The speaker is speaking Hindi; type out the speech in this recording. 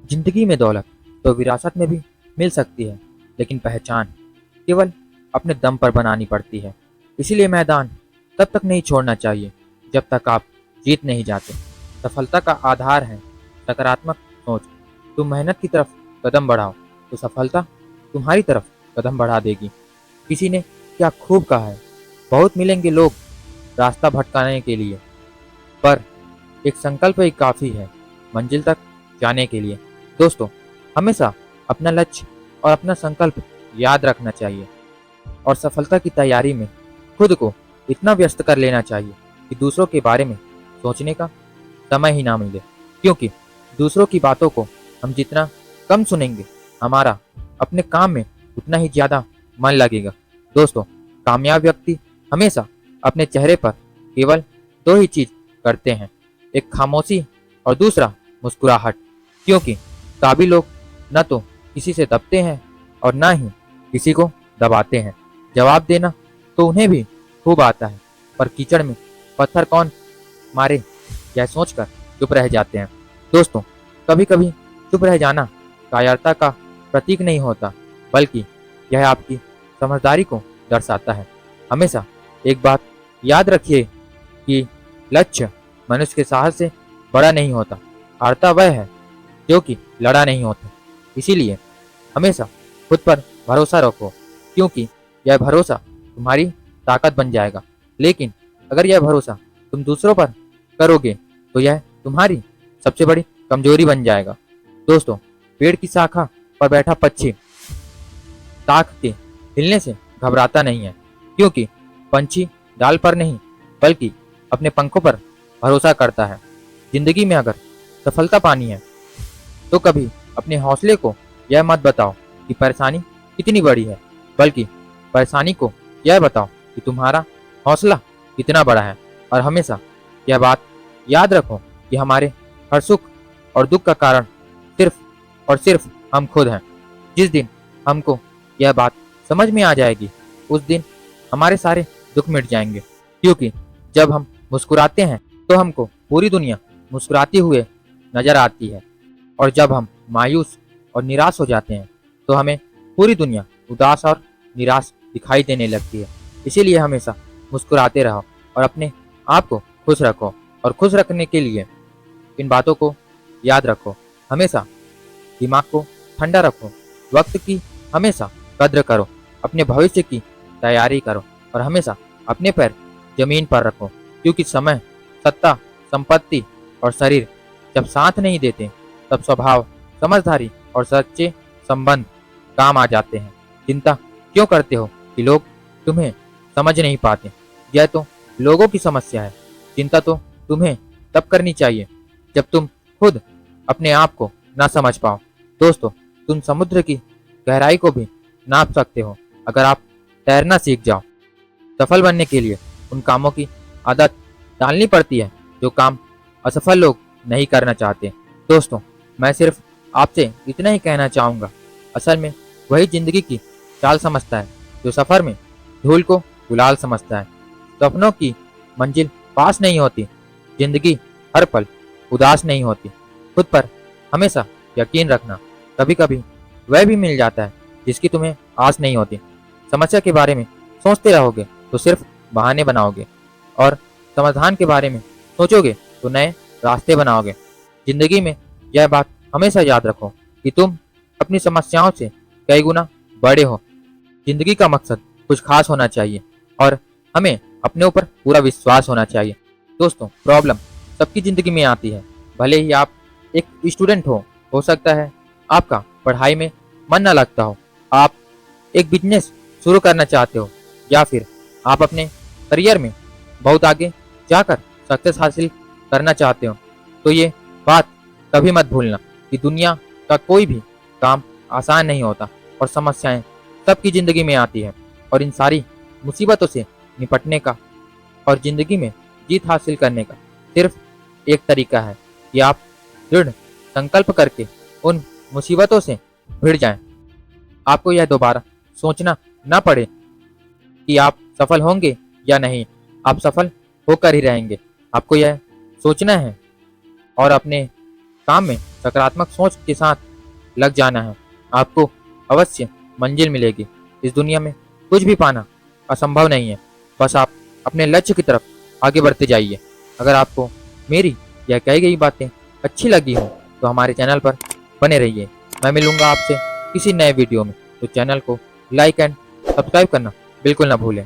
जिंदगी में दौलत तो विरासत में भी मिल सकती है, लेकिन पहचान केवल अपने दम पर बनानी पड़ती है। इसीलिए मैदान तब तक नहीं छोड़ना चाहिए जब तक आप जीत नहीं जाते। सफलता का आधार है सकारात्मक सोच। तुम मेहनत की तरफ कदम बढ़ाओ तो सफलता तुम्हारी तरफ कदम बढ़ा देगी। किसी ने क्या खूब कहा है, बहुत मिलेंगे लोग रास्ता भटकाने के लिए, पर एक संकल्प ही काफी है मंजिल तक जाने के लिए। दोस्तों, हमेशा अपना लक्ष्य और अपना संकल्प याद रखना चाहिए और सफलता की तैयारी में खुद को इतना व्यस्त कर लेना चाहिए कि दूसरों के बारे में सोचने का समय ही ना मिले, क्योंकि दूसरों की बातों को हम जितना कम सुनेंगे, हमारा अपने काम में उतना ही ज्यादा मन लगेगा। दोस्तों, कामयाब व्यक्ति हमेशा अपने चेहरे पर केवल दो ही चीज करते हैं, एक खामोशी और दूसरा मुस्कुराहट, क्योंकि काबिल लोग न तो किसी से दबते हैं और न ही किसी को दबाते हैं। जवाब देना तो उन्हें भी खूब आता है, पर कीचड़ में पत्थर कौन मारे यह सोचकर चुप रह जाते हैं। दोस्तों, कभी कभी चुप रह जाना कायरता का प्रतीक नहीं होता, बल्कि यह आपकी समझदारी को दर्शाता है। हमेशा एक बात याद रखिए कि लक्ष्य मनुष्य के साहस से बड़ा नहीं होता, हारता वह है जो कि लड़ा नहीं होता। इसीलिए हमेशा खुद पर भरोसा रखो, क्योंकि यह भरोसा तुम्हारी ताकत बन जाएगा। लेकिन अगर यह भरोसा तुम दूसरों पर करोगे तो यह तुम्हारी सबसे बड़ी कमजोरी बन जाएगा। दोस्तों, पेड़ की शाखा पर बैठा पक्षी शाख के हिलने से घबराता नहीं है, क्योंकि पंछी डाल पर नहीं बल्कि अपने पंखों पर भरोसा करता है। जिंदगी में अगर सफलता पानी है तो कभी अपने हौसले को यह मत बताओ कि परेशानी कितनी बड़ी है, बल्कि परेशानी को यह बताओ कि तुम्हारा हौसला कितना बड़ा है। और हमेशा यह बात याद रखो कि हमारे हर सुख और दुख का कारण सिर्फ और सिर्फ हम खुद हैं। जिस दिन हमको यह बात समझ में आ जाएगी, उस दिन हमारे सारे दुख मिट जाएंगे, क्योंकि जब हम मुस्कुराते हैं तो हमको पूरी दुनिया मुस्कुराती हुए नजर आती है, और जब हम मायूस और निराश हो जाते हैं तो हमें पूरी दुनिया उदास और निराश दिखाई देने लगती है। इसीलिए हमेशा मुस्कुराते रहो और अपने आप को खुश रखो, और खुश रखने के लिए इन बातों को याद रखो। हमेशा दिमाग को ठंडा रखो, वक्त की हमेशा कद्र करो, अपने भविष्य की तैयारी करो, और हमेशा अपने पैर जमीन पर रखो, क्योंकि समय, सत्ता, संपत्ति और शरीर जब साथ नहीं देते तब स्वभाव, समझदारी और सच्चे संबंध काम आ जाते हैं। चिंता क्यों करते हो कि लोग तुम्हें समझ नहीं पाते? यह तो लोगों की समस्या है। चिंता तो तुम्हें तब करनी चाहिए जब तुम खुद अपने आप को ना समझ पाओ। दोस्तों, तुम समुद्र की गहराई को भी नाप सकते हो अगर आप तैरना सीख जाओ। सफल बनने के लिए उन कामों की आदत डालनी पड़ती है जो काम असफल लोग नहीं करना चाहते। दोस्तों, मैं सिर्फ आपसे इतना ही कहना चाहूँगा, असल में वही जिंदगी की चाल समझता है जो सफर में धूल को गुलाल समझता है। सपनों की मंजिल पास नहीं होती, जिंदगी हर पल उदास नहीं होती। खुद पर हमेशा यकीन रखना, कभी कभी वह भी मिल जाता है जिसकी तुम्हें आस नहीं होती। समस्या के बारे में सोचते रहोगे तो सिर्फ बहाने बनाओगे, और समाधान के बारे में सोचोगे तो नए रास्ते बनाओगे। जिंदगी में यह बात हमेशा याद रखो कि तुम अपनी समस्याओं से कई गुना बड़े हो। जिंदगी का मकसद कुछ खास होना चाहिए और हमें अपने ऊपर पूरा विश्वास होना चाहिए। दोस्तों, प्रॉब्लम सबकी जिंदगी में आती है, भले ही आप एक स्टूडेंट हो सकता है आपका पढ़ाई में मन न लगता हो, आप एक बिजनेस शुरू करना चाहते हो, या फिर आप अपने करियर में बहुत आगे जाकर सक्सेस हासिल करना चाहते हो। तो ये बात कभी मत भूलना कि दुनिया का कोई भी काम आसान नहीं होता, और समस्याएं सबकी जिंदगी में आती है, और इन सारी मुसीबतों से निपटने का और जिंदगी में जीत हासिल करने का सिर्फ एक तरीका है कि आप दृढ़ संकल्प करके उन मुसीबतों से भिड़ जाएं। आपको यह दोबारा सोचना न पड़े कि आप सफल होंगे या नहीं, आप सफल होकर ही रहेंगे। आपको यह सोचना है और अपने काम में सकारात्मक सोच के साथ लग जाना है। आपको अवश्य मंजिल मिलेगी। इस दुनिया में कुछ भी पाना असंभव नहीं है। बस आप अपने लक्ष्य की तरफ आगे बढ़ते जाइए। अगर आपको मेरी यह कही गई बातें अच्छी लगी हो तो हमारे चैनल पर बने रहिए। मैं मिलूंगा आपसे किसी नए वीडियो में। तो चैनल को लाइक एंड सब्सक्राइब करना बिल्कुल ना भूलें।